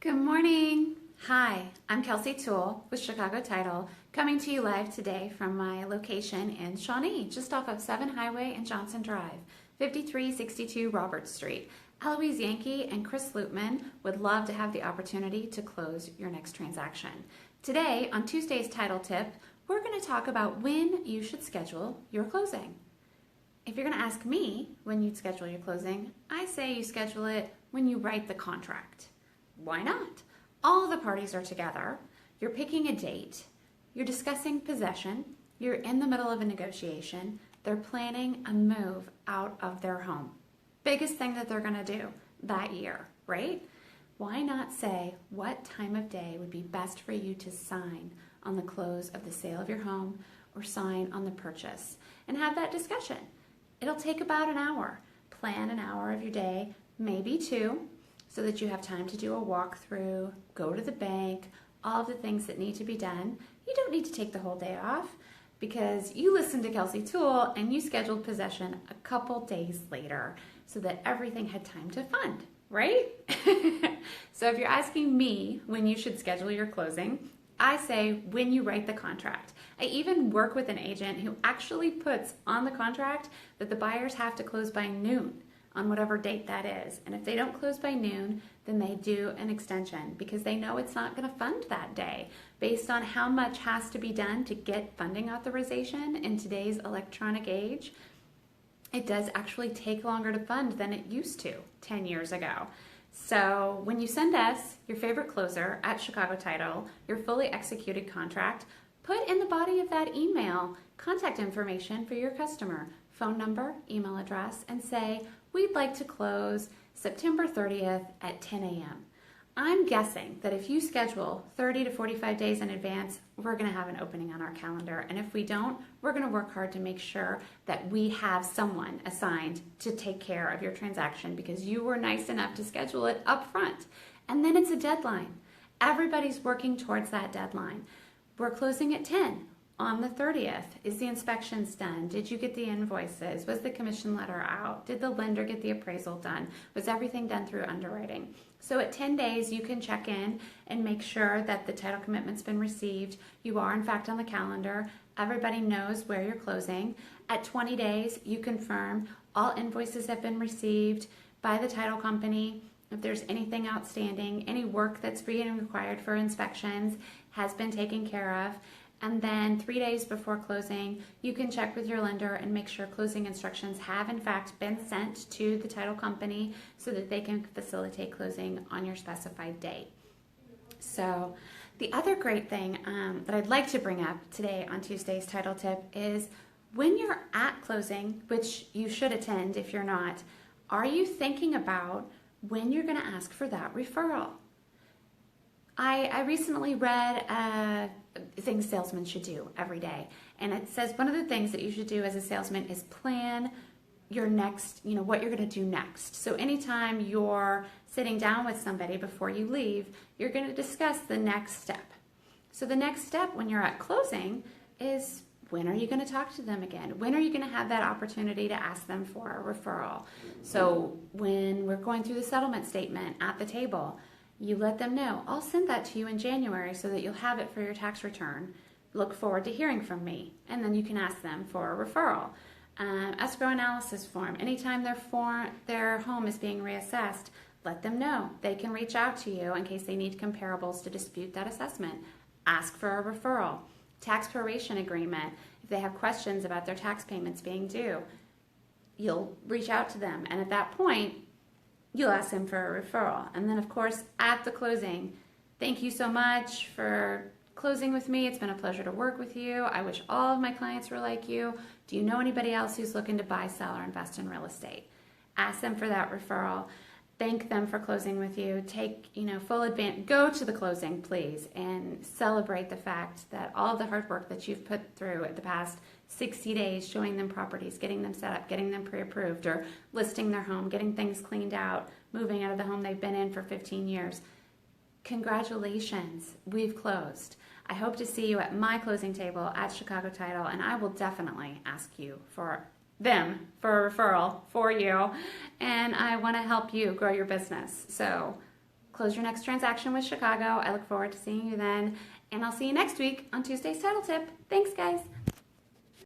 Good morning. Hi, I'm Kelsie Toole with Chicago Title, coming to you live today from my location in Shawnee, just off of 7 Highway and Johnson Drive, 5362 Roberts Street. Eloise Yankee and Chris Lutman would love to have the opportunity to close your next transaction. Today, on Tuesday's Title Tip, we're going to talk about when you should schedule your closing. If you're going to ask me when you'd schedule your closing, I say you schedule it when you write the contract. Why not? All the parties are together, you're picking a date, you're discussing possession, you're in the middle of a negotiation, they're planning a move out of their home. Biggest thing that they're going to do that year, right? Why not say what time of day would be best for you to sign on the close of the sale of your home or sign on the purchase and have that discussion? It'll take about an hour. Plan an hour of your day, maybe two, so that you have time to do a walkthrough, go to the bank, all of the things that need to be done. You don't need to take the whole day off because you listened to Kelsie Toole and you scheduled possession a couple days later so that everything had time to fund, right? So if you're asking me when you should schedule your closing, I say when you write the contract. I even work with an agent who actually puts on the contract that the buyers have to close by noon on whatever date that is. And if they don't close by noon, then they do an extension because they know it's not going to fund that day based on how much has to be done to get funding authorization in today's electronic age. It does actually take longer to fund than it used to 10 years ago. So when you send us your favorite closer at Chicago Title, your fully executed contract, put in the body of that email contact information for your customer, phone number, email address, and say, we'd like to close September 30th at 10 a.m. I'm guessing that if you schedule 30 to 45 days in advance, we're going to have an opening on our calendar. And if we don't, we're going to work hard to make sure that we have someone assigned to take care of your transaction because you were nice enough to schedule it up front. And then it's a deadline. Everybody's working towards that deadline. We're closing at 10. On the 30th, is the inspections done? Did you get the invoices? Was the commission letter out? Did the lender get the appraisal done? Was everything done through underwriting? So at 10 days, you can check in and make sure that the title commitment's been received. You are, in fact, on the calendar. Everybody knows where you're closing. At 20 days, you confirm all invoices have been received by the title company. If there's anything outstanding, any work that's being required for inspections has been taken care of. And then 3 days before closing, you can check with your lender and make sure closing instructions have in fact been sent to the title company so that they can facilitate closing on your specified date. So the other great thing that I'd like to bring up today on Tuesday's Title Tip is when you're at closing, which you should attend if you're not, are you thinking about when you're going to ask for that referral? I recently read things salesmen should do every day. And it says one of the things that you should do as a salesman is plan your next, what you're going to do next. So anytime you're sitting down with somebody before you leave, you're going to discuss the next step. So the next step when you're at closing is when are you going to talk to them again? When are you going to have that opportunity to ask them for a referral? So when we're going through the settlement statement at the table, you let them know, I'll send that to you in January so that you'll have it for your tax return. Look forward to hearing from me. And then you can ask them for a referral. Escrow analysis form. Anytime their home is being reassessed, let them know. They can reach out to you in case they need comparables to dispute that assessment. Ask for a referral. Tax proration agreement. If they have questions about their tax payments being due, you'll reach out to them. And at that point, you'll ask them for a referral. And then, of course, at the closing, thank you so much for closing with me. It's been a pleasure to work with you. I wish all of my clients were like you. Do you know anybody else who's looking to buy, sell, or invest in real estate? Ask them for that referral. Thank them for closing with you. Take, full advantage. Go to the closing, please, and celebrate the fact that all of the hard work that you've put through at the past 60 days, showing them properties, getting them set up, getting them pre-approved, or listing their home, getting things cleaned out, moving out of the home they've been in for 15 years. Congratulations, we've closed. I hope to see you at my closing table at Chicago Title, and I will definitely ask you for them for a referral for you, and I want to help you grow your business. So close your next transaction with Chicago. I look forward to seeing you then, and I'll see you next week on Tuesday's Title Tip. Thanks, guys.